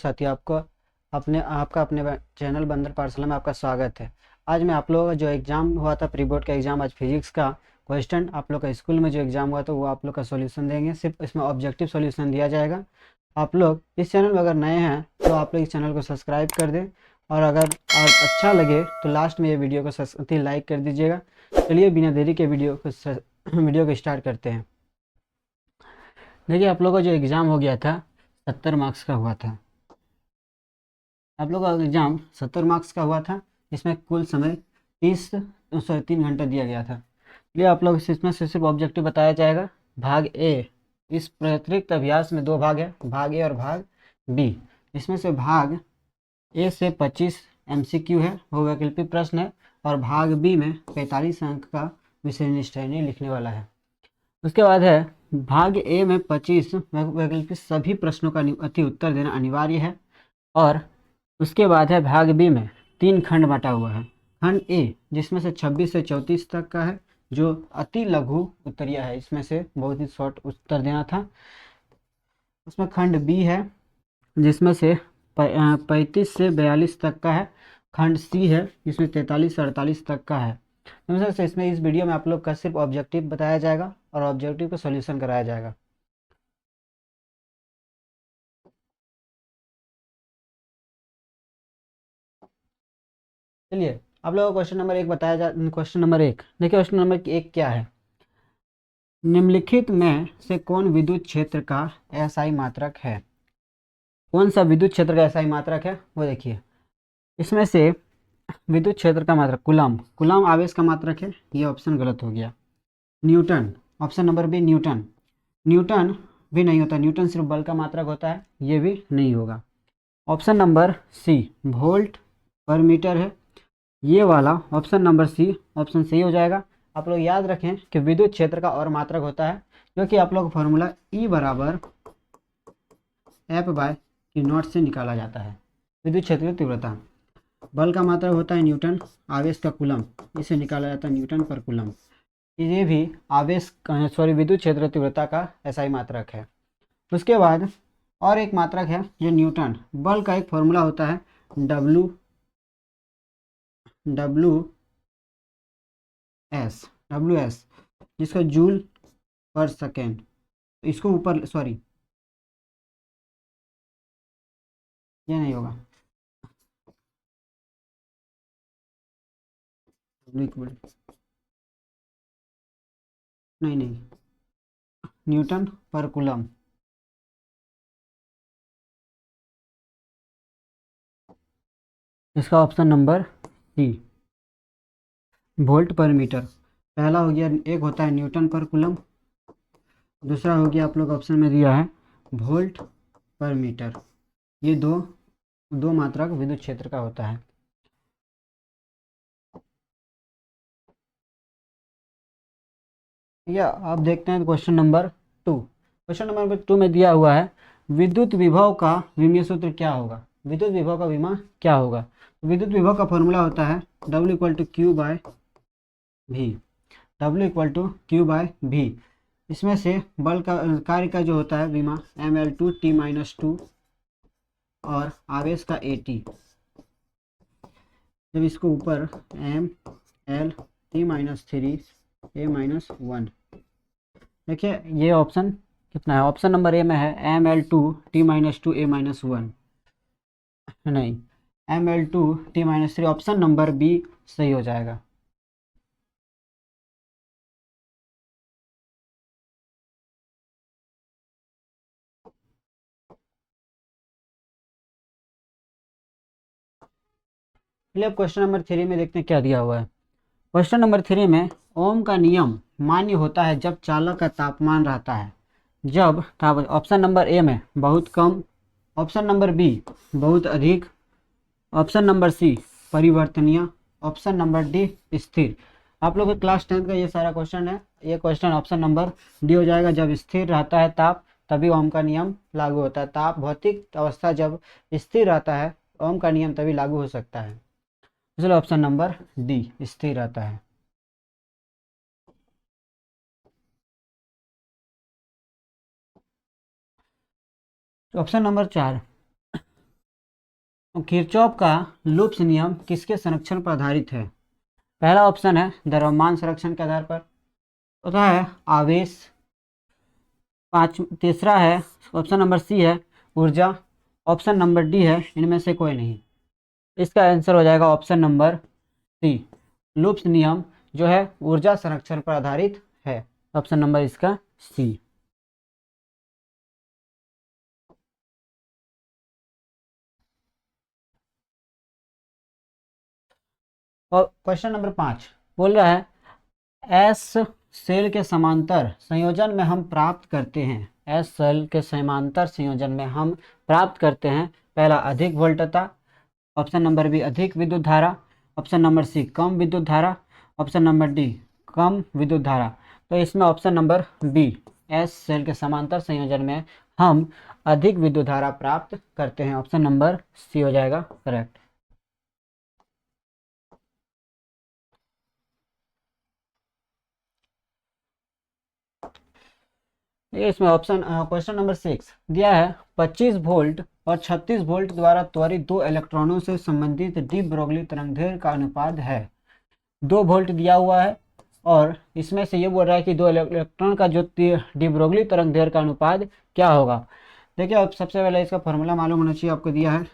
साथी आपका अपने चैनल बंदर पाठशाला में आपका स्वागत है। आज मैं आप लोगों का जो एग्ज़ाम हुआ था, प्री बोर्ड का एग्ज़ाम, आज फिजिक्स का क्वेश्चन आप लोग का स्कूल में जो एग्ज़ाम हुआ था वो आप लोग का सॉल्यूशन देंगे। सिर्फ इसमें ऑब्जेक्टिव सॉल्यूशन दिया जाएगा। आप लोग इस चैनल में अगर नए हैं तो आप लोग इस चैनल को सब्सक्राइब कर दें, और अगर अच्छा लगे तो लास्ट में ये वीडियो को लाइक कर दीजिएगा। चलिए बिना देरी के वीडियो को स्टार्ट करते हैं। देखिए, आप लोगों का जो एग्ज़ाम हो गया था 70 मार्क्स का हुआ था। आप लोगों का एग्ज़ाम 70 मार्क्स का हुआ था। इसमें कुल समय 3 घंटा दिया गया था। ये आप लोग इसमें से सिर्फ ऑब्जेक्टिव बताया जाएगा। भाग ए, इस प्रतिरिक्त अभ्यास में 2 भाग है, भाग ए और भाग बी। इसमें से भाग ए से 25 MCQ है, वो वैकल्पिक प्रश्न है, और भाग बी में 45 अंक का विषय निष्ठयनी लिखने वाला है। उसके बाद है भाग ए में 25 वैकल्पिक सभी प्रश्नों का अति उत्तर देना अनिवार्य है। और उसके बाद है भाग बी में 3 खंड बांटा हुआ है। खंड ए जिसमें से 26 से 34 तक का है, जो अति लघु उत्तरीय है, इसमें से बहुत ही शॉर्ट उत्तर देना था। उसमें खंड बी है जिसमें से 35 से 42 तक का है। खंड सी है जिसमें 43 से 48 तक का है। तो इसमें इस वीडियो में आप लोग का सिर्फ ऑब्जेक्टिव बताया जाएगा और ऑब्जेक्टिव का सॉल्यूशन कराया जाएगा। चलिए, आप लोगों को क्वेश्चन नंबर 1 बताया जा। क्वेश्चन नंबर 1 देखिए, क्वेश्चन नंबर 1 क्या है। निम्नलिखित में से कौन विद्युत क्षेत्र का एसआई मात्रक है। कौन सा विद्युत क्षेत्र का एसआई मात्रक है वो देखिए। इसमें से विद्युत क्षेत्र का मात्रक कूलम, कूलम आवेश का मात्रक है, ये ऑप्शन गलत हो गया। Newton, option number B Newton, Newton भी नहीं होता, न्यूटन सिर्फ बल का मात्रक होता है, ये भी नहीं होगा। ऑप्शन नंबर सी वोल्ट पर मीटर है, ये वाला ऑप्शन नंबर सी ऑप्शन सही हो जाएगा। आप लोग याद रखें कि विद्युत क्षेत्र का और मात्रक होता है, जो कि आप लोग फॉर्मूला ई बराबर F/Q0 से निकाला जाता है। विद्युत क्षेत्र की तीव्रता, बल का मात्रक होता है न्यूटन, आवेश का कूलम, इसे निकाला जाता है न्यूटन पर कूलम। ये भी विद्युत क्षेत्र तीव्रता का एसआई मात्रक है। उसके बाद और एक मात्रक है जो न्यूटन, बल का एक फॉर्मूला होता है डब्ल्यू एस, जिसका जूल पर सेकेंड, इसको ऊपर सॉरी ये नहीं होगा, नहीं नहीं, न्यूटन पर कूलम। इसका ऑप्शन नंबर सी वोल्ट पर मीटर। पहला हो गया, एक होता है न्यूटन पर कूलम, दूसरा हो गया आप लोग ऑप्शन में दिया है वोल्ट पर मीटर। ये दो मात्रक विद्युत क्षेत्र का होता है। या आप देखते हैं क्वेश्चन नंबर 2। क्वेश्चन नंबर 2 में दिया हुआ है विद्युत विभव का विमीय सूत्र क्या होगा। विद्युत विभव का विमा क्या होगा। विद्युत विभव का फॉर्मूला होता है W = Q/V, W = Q/V। इसमें से बल का कार्य का जो होता है विमा mL2T-2 और आवेश का AT। जब इसको ऊपर mL3-3 देखिए, ये ऑप्शन कितना है। ऑप्शन नंबर ए में है mL2T-2 नहीं, mL2T-3। ऑप्शन नंबर बी सही हो जाएगा। चलिए अब क्वेश्चन नंबर 3 में देखते हैं क्या दिया हुआ है। क्वेश्चन नंबर 3 में ओम का नियम मान्य होता है जब चालक का तापमान रहता है, जब ऑप्शन नंबर ए में बहुत कम, ऑप्शन नंबर बी बहुत अधिक, ऑप्शन नंबर सी परिवर्तनीय, ऑप्शन नंबर डी स्थिर। आप लोग के क्लास 10 का ये सारा क्वेश्चन है। ये क्वेश्चन ऑप्शन नंबर डी हो जाएगा। जब स्थिर रहता है ताप, तभी ओम का नियम लागू होता है। ताप भौतिक अवस्था जब स्थिर रहता है, ओम का नियम तभी लागू हो सकता है। इसलिए ऑप्शन नंबर डी स्थिर रहता है। ऑप्शन नंबर 4 किरचॉफ का लूप्स नियम किसके संरक्षण पर आधारित है? पहला ऑप्शन है द्रव्यमान संरक्षण के आधार पर, चौथा है आवेश, तीसरा है ऑप्शन नंबर सी है ऊर्जा, ऑप्शन नंबर डी है इनमें से कोई नहीं। इसका आंसर हो जाएगा ऑप्शन नंबर सी, लूप्स नियम जो है ऊर्जा संरक्षण पर आधारित है। ऑप्शन नंबर इसका सी। और क्वेश्चन नंबर 5 बोल रहा है एस सेल के समांतर संयोजन में हम प्राप्त करते हैं, एस सेल के समांतर संयोजन में हम प्राप्त करते हैं पहला अधिक वोल्टता, ऑप्शन नंबर बी अधिक विद्युत धारा, ऑप्शन नंबर सी कम विद्युत धारा, ऑप्शन नंबर डी कम विद्युत धारा। तो इसमें option number B S cell के समांतर संयोजन में हम अधिक विद्युत धारा प्राप्त करते हैं, ऑप्शन नंबर सी हो जाएगा करेक्ट। इसमें ऑप्शन क्वेश्चन नंबर 6 दिया है 25 वोल्ट और 36 वोल्ट द्वारा त्वरित दो इलेक्ट्रॉनों से संबंधित डी ब्रोगली तरंगदैर्घ्य का अनुपात है। 2 वोल्ट दिया हुआ है और इसमें से ये बोल रहा है कि दो इलेक्ट्रॉन का जो डी ब्रोगली तरंगदैर्घ्य का अनुपात क्या होगा। देखिए अब सबसे पहले इसका फॉर्मूला मालूम होना चाहिए, आपको दिया है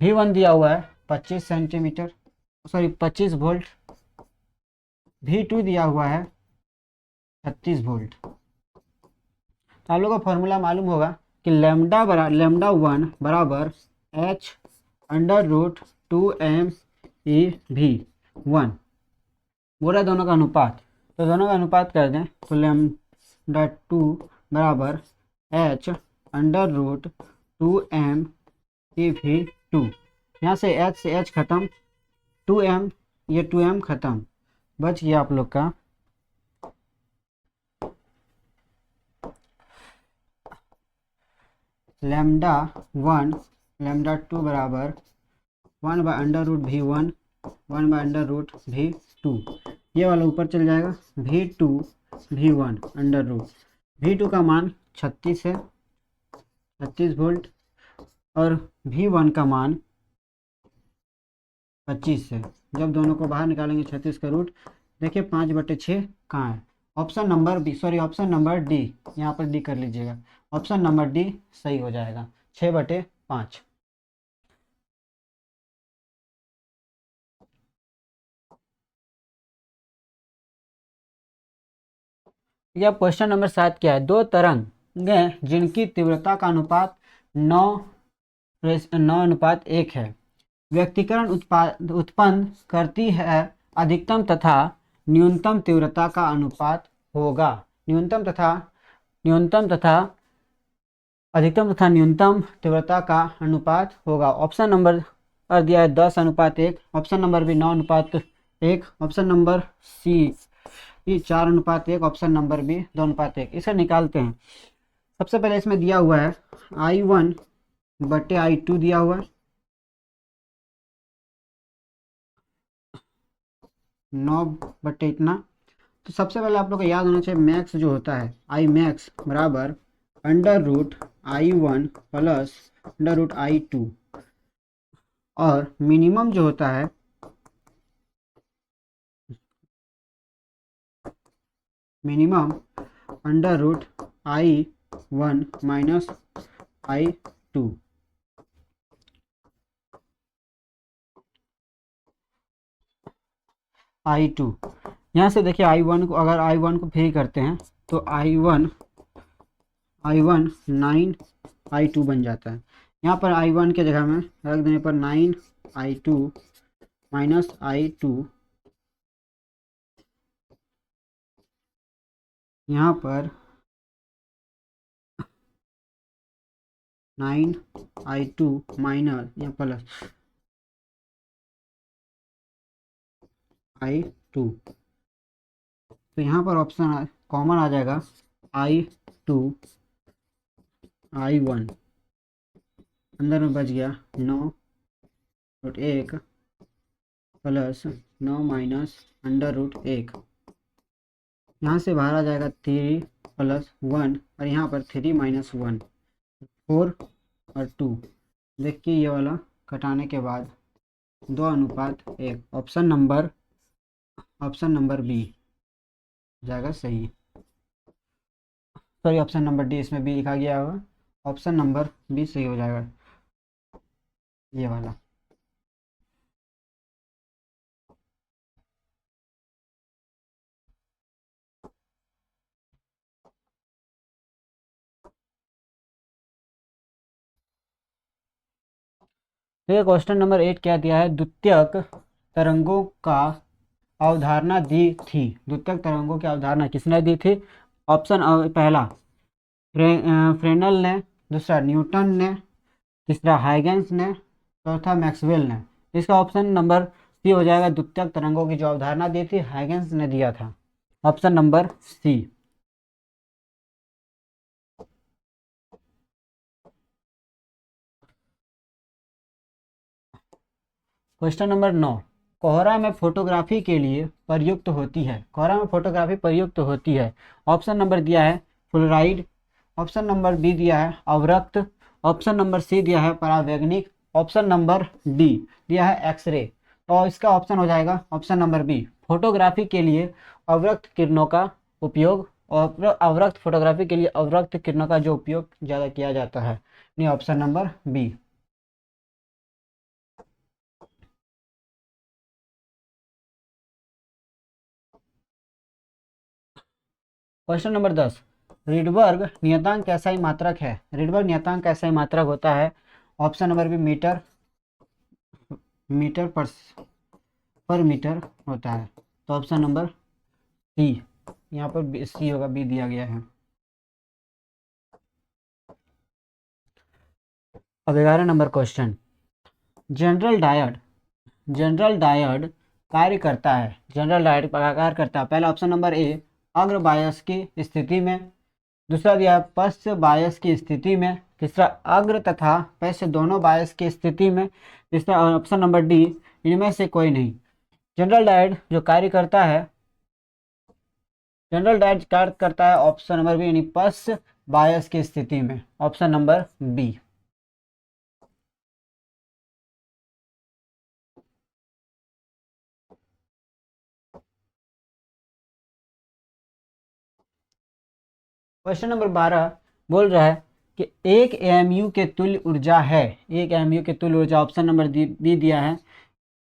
V1 दिया हुआ है 25 सेंटीमीटर, सॉरी 25 वोल्ट, V2 दिया हुआ है 36 वोल्ट। तो आप लोगों को फॉर्मूला मालूम होगा कि लैम्डा 1 बराबर h अंडर रूट 2m ई भी 1 बोला दोनों का अनुपात, तो दोनों का अनुपात कर दें तो लैम्डा 2 बराबर h अंडर रूट 2m ई भी 2, यहाँ से h खत्म, 2m ये 2m खत्म, बच गया आप लोग का लैम्डा 1 लैम्डा 2 बराबर 1 by under root V1 1 by under root V2, ये वाला ऊपर चल जाएगा, V2 V1 under root, V2 का मान 36 है 36 वोल्ट और V1 का मान 25 है। जब दोनों को बाहर निकालेंगे 36 का रूट, देखिए 5/6 कहाँ है, option number B, sorry option number D, यहाँ पर डी कर लीजिएगा, ऑप्शन नंबर डी सही हो जाएगा 6/5। यह क्वेश्चन नंबर 7 क्या है, दो तरंगें जिनकी तीव्रता का अनुपात 9:1 है व्यक्तिकरण उत्पन्न करती है, अधिकतम तथा न्यूनतम तीव्रता का अनुपात होगा, न्यूनतम तथा अधिकतम तथा न्यूनतम तीव्रता का अनुपात होगा। ऑप्शन नंबर दिया है 10:1, option number B 9:1, option number C 4:1, option number B 2:1। इसे निकालते हैं। सबसे पहले इसमें दिया हुआ है I1/I2 दिया हुआ है 9 इतना। तो सबसे पहले आप लोग को याद होना चाहिए मैक्स जो होता है आई मैक्स बराबर under root I1 plus under root I2 और मिनिमम जो होता है minimum under root I1 minus I2। I2 यहाँ से देखिए I1 को, अगर I1 को फ्री करते हैं तो I1 9 I2 बन जाता है। यहाँ पर I1 के जगह में रख देने पर 9 I2 माइनस I2, यहाँ पर 9 I2 माइनस या प्लस I2, तो यहाँ पर ऑप्शन कॉमन आ जाएगा I2 I1 अंदर में बच गया 9√1 प्लस 9 माइनस अंडर रूट 1, यहाँ से बाहर आ जाएगा 3 प्लस 1 और यहाँ पर 3 माइनस 1 4 और 2, देखिए ये वाला घटाने के बाद 2:1, ऑप्शन नंबर बी जाएगा सही। सॉरी, ऑप्शन नंबर डी, इसमें बी लिखा गया होगा, ऑप्शन नंबर बी सही हो जाएगा ये वाला। तो ये क्वेश्चन नंबर 8 क्या दिया है, द्वितीयक तरंगों का अवधारणा दी थी। द्वितीयक तरंगों की अवधारणा किसने दी थी? ऑप्शन पहला फ्रेनल ने, दूसरा न्यूटन ने, तीसरा हाइगेंस ने, चौथा मैक्सवेल ने। इसका ऑप्शन नंबर सी हो जाएगा। द्वितीयक तरंगों की जो अवधारणा दी थी हाइगेंस ने दिया था, option number C. Question number 9, कोहरा में फोटोग्राफी के लिए प्रयुक्त होती है। कोहरा में फोटोग्राफी प्रयुक्त होती है। ऑप्शन नंबर दिया है फ्लोराइड, ऑप्शन नंबर बी दिया है अवरक्त, ऑप्शन नंबर सी दिया है परावैंगनिक, ऑप्शन नंबर डी दिया है एक्सरे। तो इसका ऑप्शन हो जाएगा ऑप्शन नंबर बी, फोटोग्राफी के लिए अवरक्त किरणों का उपयोग, और अवरक्त फोटोग्राफी के लिए अवरक्त किरणों का जो उपयोग ज़्यादा किया जाता है। नहीं, option number B. Question number 10, Rydberg नियतांक का SI मात्रक है। रिडबर्ग नियतांक का SI मात्रक होता है, option number B metre, metre पर मीटर होता है। तो ऑप्शन नंबर सी, यहाँ पर सी होगा, बी दिया गया है। अब 11 number question, zener diode, zener diode कार्य करता है। जनरल डायड कार्य करता है, पहला ऑप्शन नंबर ए अग्र बायस की स्थिति में, दूसरा दिया है पश्च बायस की स्थिति में, तीसरा अग्र तथा पश्च दोनों बायस की स्थिति में, तीसरा ऑप्शन नंबर डी इनमें से कोई नहीं। जनरल डायड जो कार्य करता है, जनरल डायड कार्य करता है ऑप्शन नंबर बी यानी पश्च बायस की स्थिति में, option number B. Question number 12 बोल रहा है कि एक एएमयू के तुल्य ऊर्जा है। एक एएमयू के तुल्य ऊर्जा, ऑप्शन नंबर बी दिया है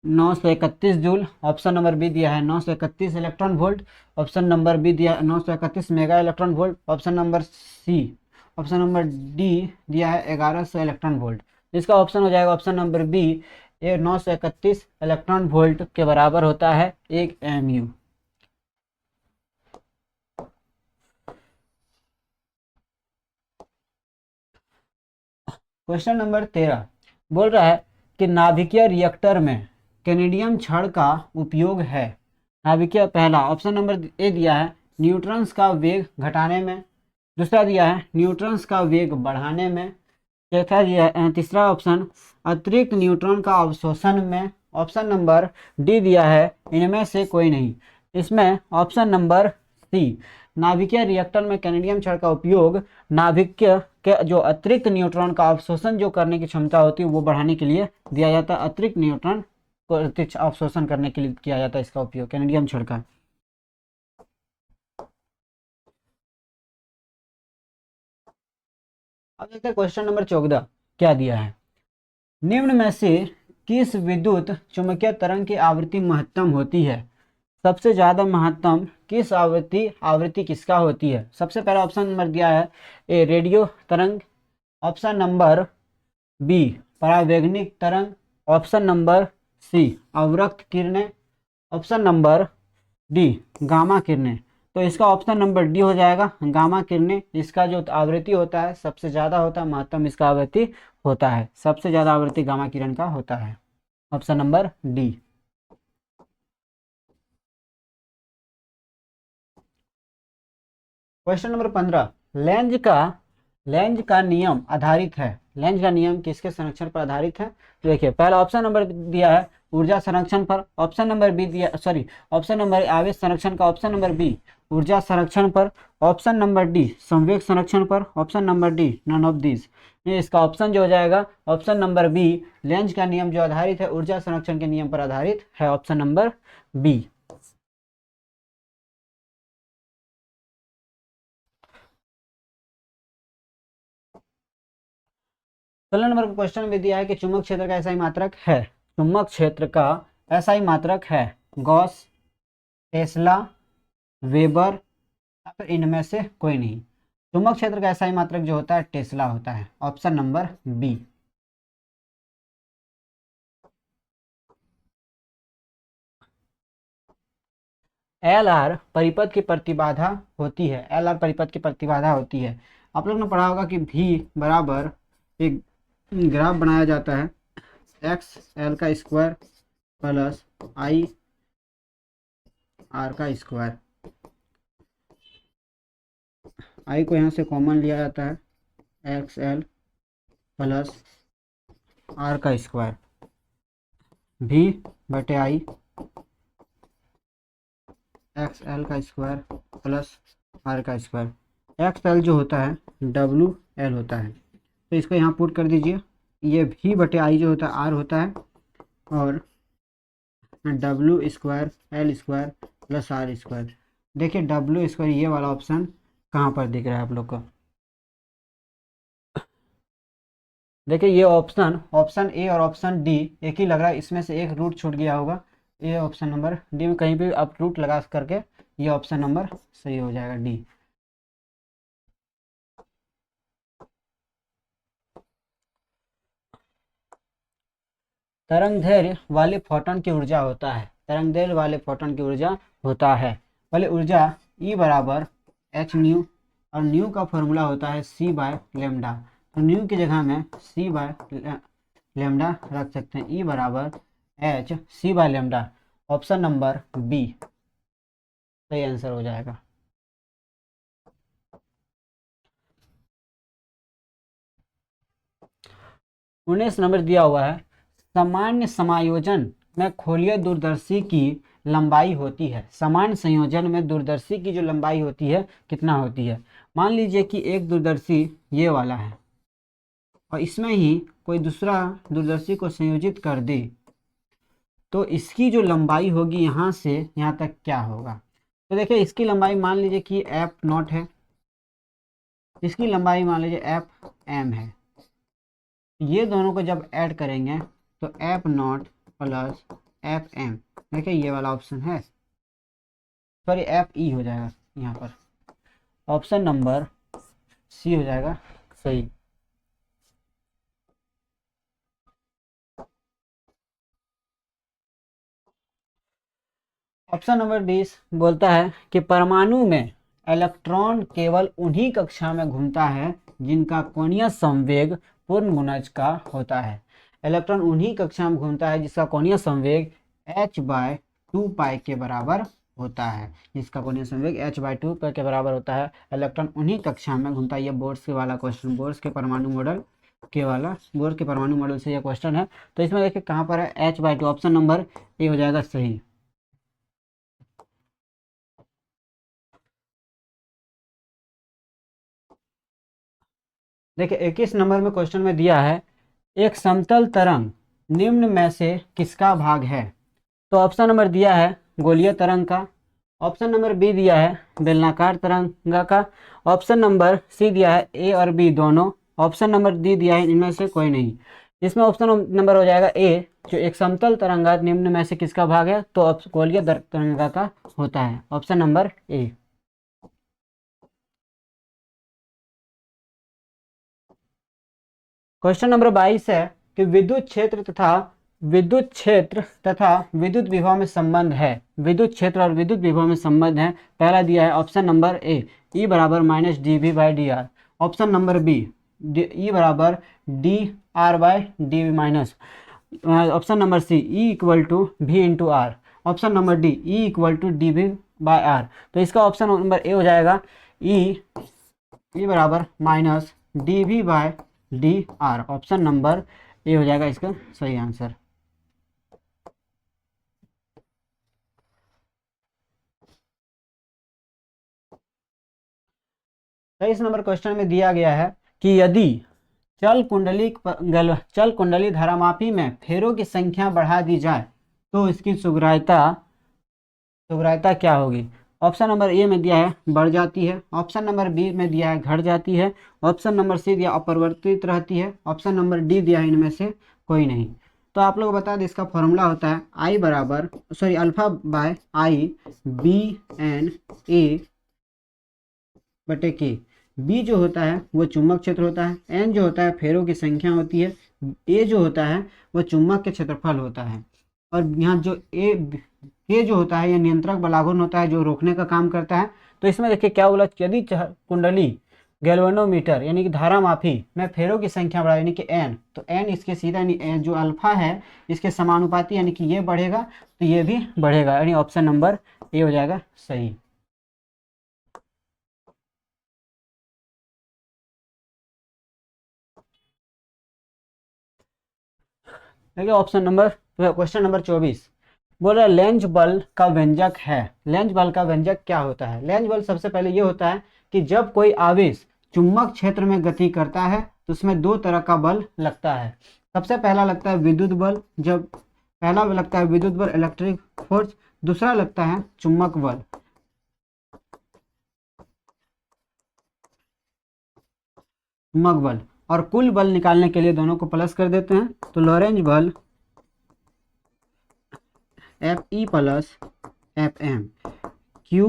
931 जूल, ऑप्शन नंबर बी दिया है 931 electron volt, option number B दिया है 931 mega electron volt, option number C, option number D दिया है 1100 इलेक्ट्रॉन वोल्ट। इसका ऑप्शन हो जाएगा ऑप्शन नंबर बी, ये 931 इलेक्ट्रॉन वोल्ट के बराबर होता है एक एएमयू। क्वेश्चन नंबर 13 बोल रहा है कि नाभिकीय रिएक्टर में कैनेडियम छड़ का उपयोग है। नाभिकीय, पहला ऑप्शन नंबर ए दिया है न्यूट्रॉन्स का वेग घटाने में, दूसरा दिया है न्यूट्रॉन्स का वेग बढ़ाने में, चौथा दिया है, तीसरा ऑप्शन अतिरिक्त न्यूट्रॉन का अवशोषण में, ऑप्शन नंबर डी दिया है इनमें से कोई नहीं। इसमें ऑप्शन नंबर सी, नाभिकीय रिएक्टर में कैनेडियम छड़ का उपयोग नाभिकीय के जो अतिरिक्त न्यूट्रॉन का अवशोषण जो करने की क्षमता होती है वो बढ़ाने के लिए दिया जाता है। अतिरिक्त न्यूट्रॉन को अवशोषण करने के लिए किया जाता है इसका उपयोग कैनेडियम छड़ का। अब देखते हैं क्वेश्चन नंबर 14 क्या दिया है, निम्न में से किस विद्युत चुम्बकीय तरंग की आवृत्ति महत्तम होती है। सबसे ज्यादा महत्तम किस आवृत्ति किसका होती है। सबसे पहला ऑप्शन नंबर दिया है ए रेडियो तरंग, ऑप्शन नंबर बी परावैंगनिक तरंग, ऑप्शन नंबर सी अवरक्त किरणें, ऑप्शन नंबर डी गामा किरणें। तो इसका ऑप्शन नंबर डी हो जाएगा गामा किरणें। इसका जो आवृत्ति होता है सबसे ज़्यादा होता है, महत्तम इसका आवृत्ति होता है, सबसे ज़्यादा आवृत्ति गामा किरण का होता है, option number D. Question number 15, length का नियम आधारित है। लेंज का नियम किसके संरक्षण पर आधारित है। तो देखिए पहला ऑप्शन नंबर दिया है ऊर्जा संरक्षण पर, ऑप्शन नंबर बी दिया ऑप्शन नंबर आवेश संरक्षण का, ऑप्शन नंबर बी ऊर्जा संरक्षण पर, ऑप्शन नंबर डी संवेग संरक्षण पर, option number D none of this. ये इसका ऑप्शन जो हो जाएगा ऑप्शन नंबर बी, लेंज का नियम जो आधारित है ऊर्जा संरक्षण के नियम पर आधारित है, ऑप्शन नंबर बी। सोलह नंबर का क्वेश्चन में दिया है कि चुंबक क्षेत्र का ऐसा ही मात्रक है, चुंबक क्षेत्र का ऐसा ही मात्रक है, गॉस, टेस्ला, वेबर या फिर इनमें से कोई नहीं। चुंबक क्षेत्र का ऐसा ही मात्रक जो होता है टेस्ला होता है, option number B. L R परिपथ की प्रतिबाधा होती है, एल आर परिपथ की प्रतिबाधा होती है। आप लोग ने पढ़ा होगा कि भी बराबर एक ग्राफ बनाया जाता है, एक्स एल का स्क्वायर प्लस आई आर का स्क्वायर। आई को यहाँ से कॉमन लिया जाता है, एक्स एल प्लस आर का स्क्वायर, भी बटे आई एक्स एल का स्क्वायर प्लस आर का स्क्वायर। एक्स एल जो होता है डब्लू एल होता है, तो इसको यहाँ पुट कर दीजिए। ये भी बटे आई जो होता है आर होता है, और W square L square plus R square. देखिए डब्लू स्क्वायर ये वाला ऑप्शन कहाँ पर दिख रहा है आप लोग को? देखिए ये ऑप्शन, ऑप्शन ए और ऑप्शन डी एक ही लग रहा है, इसमें से एक रूट छूट गया होगा। ये ऑप्शन नंबर डी में कहीं भी आप रूट लगा करके ये ऑप्शन नंबर सही हो जाएगा, डी। तरंगदैर्घ्य वाले फोटोन की ऊर्जा होता है, तरंगदैर्घ्य वाले फोटोन की ऊर्जा होता है वाले ऊर्जा ई बराबर एच न्यू, और न्यू का फॉर्मूला होता है सी बाय लेमडा। तो न्यू की जगह में सी बाय लेमडा रख सकते हैं, ई बराबर H C by lambda, option number B सही आंसर हो जाएगा। उन्नीस नंबर दिया हुआ है, सामान्य समायोजन में खोलीय दूरदर्शी की लंबाई होती है, सामान्य संयोजन में दूरदर्शी की जो लंबाई होती है कितना होती है? मान लीजिए कि एक दूरदर्शी ये वाला है और इसमें ही कोई दूसरा दूरदर्शी को संयोजित कर दे, तो इसकी जो लंबाई होगी यहाँ से यहाँ तक क्या होगा? तो देखिए इसकी लंबाई मान लीजिए कि एफ नॉट है, इसकी लंबाई मान लीजिए एफ एम है। ये दोनों को जब ऐड करेंगे तो F naught plus F M, देखिए ये वाला ऑप्शन है, सॉरी एफ ई हो जाएगा यहाँ पर, ऑप्शन नंबर सी हो जाएगा सही। ऑप्शन नंबर 20 बोलता है कि परमाणु में इलेक्ट्रॉन केवल उन्हीं कक्षा में घूमता है जिनका कोणीय संवेग पूर्ण गुणज का होता है। इलेक्ट्रॉन उन्हीं कक्षा में घूमता है जिसका कोणीय संवेग h बाय 2 पाई के बराबर होता है, जिसका कोणीय संवेग h बाय 2 पाई के बराबर होता है। इलेक्ट्रॉन उन्हीं कक्षा में घूमता है। ये बोर्ड्स के वाला क्वेश्चन, बोर्ड्स के परमाणु मॉडल के वाला, बोर्ड के परमाणु मॉडल से ये क्वेश्चन है। तो इसमें देखिए कहाँ पर है h by 2, option number A हो जाएगा सही। देखिए 21 नंबर में क्वेश्चन में दिया है एक समतल तरंग निम्न में से किसका भाग है? तो ऑप्शन नंबर दिया है गोलीय तरंग का, ऑप्शन नंबर बी दिया है बेलनाकार तरंग का, ऑप्शन नंबर सी दिया है ए और बी दोनों, ऑप्शन नंबर डी दिया है इनमें से कोई नहीं। इसमें ऑप्शन नंबर हो जाएगा ए, जो एक समतल तरंगा निम्न में से किसका भाग है, तो गोलीय तरंगा का होता है, ऑप्शन नंबर ए। क्वेश्चन नंबर 22 है कि विद्युत क्षेत्र तथा विद्युत विभव में संबंध है, विद्युत क्षेत्र और विद्युत विभव में संबंध है। पहला दिया है ऑप्शन नंबर ए ई बराबर minus D V by D R, option number B E बराबर D R by D V minus, option number C E equal to V into R, option number D E equal to D V by R. तो इसका option number A हो जाएगा E बराबर minus D V by D R, option number A हो जाएगा इसका सही answer. तो इस नंबर क्वेश्चन में दिया गया है कि यदि चल कुंडली धारामापी में फेरों की संख्या बढ़ा दी जाए तो इसकी सुग्राह्यता क्या होगी। ऑप्शन नंबर ए में दिया है बढ़ जाती है, ऑप्शन नंबर बी में दिया है घट जाती है, ऑप्शन नंबर सी दिया अपरिवर्तित रहती है, ऑप्शन नंबर डी दिया है इनमें से कोई नहीं। तो आप लोग बता दें इसका फॉर्मूला होता है alpha by I B N A बटे के। बी जो होता है वो चुंबक क्षेत्र होता है, एन जो होता है फेरों की संख्या होती है, ए जो होता है वो चुंबक के क्षेत्रफल होता है, और यहाँ जो के जो होता है ये नियंत्रक बलाघूर्ण होता है जो रोकने का काम करता है। तो इसमें देखिए क्या बोला, यदि कुंडली गैल्वेनोमीटर यानी कि धारा मापी में फेरों की संख्या बढ़ा यानी कि एन, तो एन इसके सीधा यानी जो अल्फा है इसके समानुपाती यानी कि ये बढ़ेगा तो ये भी बढ़ेगा, यानी ऑप्शन नंबर ए हो जाएगा सही। देखिए ऑप्शन नंबर क्वेश्चन नंबर 24 बोल रहा है लेंज बल का व्यंजक है। लेंज बल का व्यंजक क्या होता है। लेंज बल सबसे पहले ये होता है कि जब कोई आवेश चुंबक क्षेत्र में गति करता है तो उसमें दो तरह का बल लगता है। सबसे पहला लगता है विद्युत बल, जब पहला लगता है विद्युत बल इलेक्ट्रिक फोर्स, दूसरा लगता है चुंबक बल। चुंबक बल और कुल बल निकालने के लिए दोनों को प्लस कर देते हैं, तो लॉरेंज बल F E plus F M Q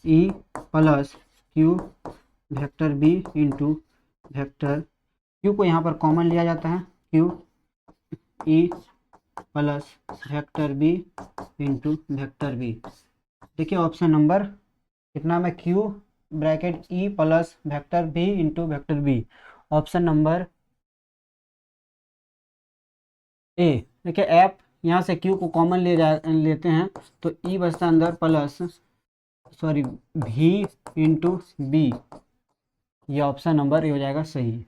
E plus Q vector B into vector Q को यहाँ पर कॉमन लिया जाता है, Q E plus vector B into vector B. देखिए ऑप्शन नंबर कितना में Q bracket E plus vector B into vector B, option number A. देखिए एफ यहाँ से क्यू को कॉमन लेते हैं तो ई बचता अंदर प्लस भी इंटू बी, ये ऑप्शन नंबर ए हो जाएगा सही।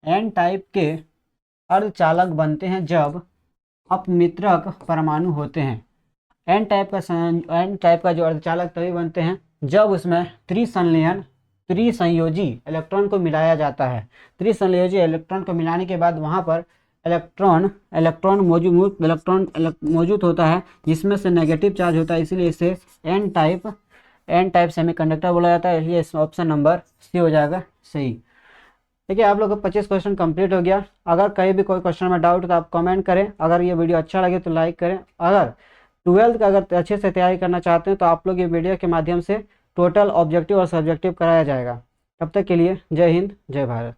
एन टाइप के अर्धचालक बनते हैं जब अपमित्रक परमाणु होते हैं। एन टाइप का जो अर्धचालक तभी बनते हैं जब उसमें त्रिसंयोजी इलेक्ट्रॉन को मिलाया जाता है। त्रिसंयोजी इलेक्ट्रॉन को मिलाने के बाद वहाँ पर इलेक्ट्रॉन मौजूद होता है जिसमें से नेगेटिव चार्ज होता है, इसलिए इसे एन टाइप सेमीकंडक्टर बोला जाता है। ये ऑप्शन नंबर सी हो जाएगा सही। देखिए आप लोग का 25 क्वेश्चन कंप्लीट हो गया। अगर कहीं भी कोई क्वेश्चन में डाउट तो आप कमेंट करें। अगर ये वीडियो अच्छा लगे तो लाइक करें। अगर 12th का अगर अच्छे से तैयारी करना चाहते हैं तो आप लोग ये वीडियो के माध्यम से टोटल ऑब्जेक्टिव और सब्जेक्टिव कराया जाएगा। तब तक के लिए जय हिंद जय भारत।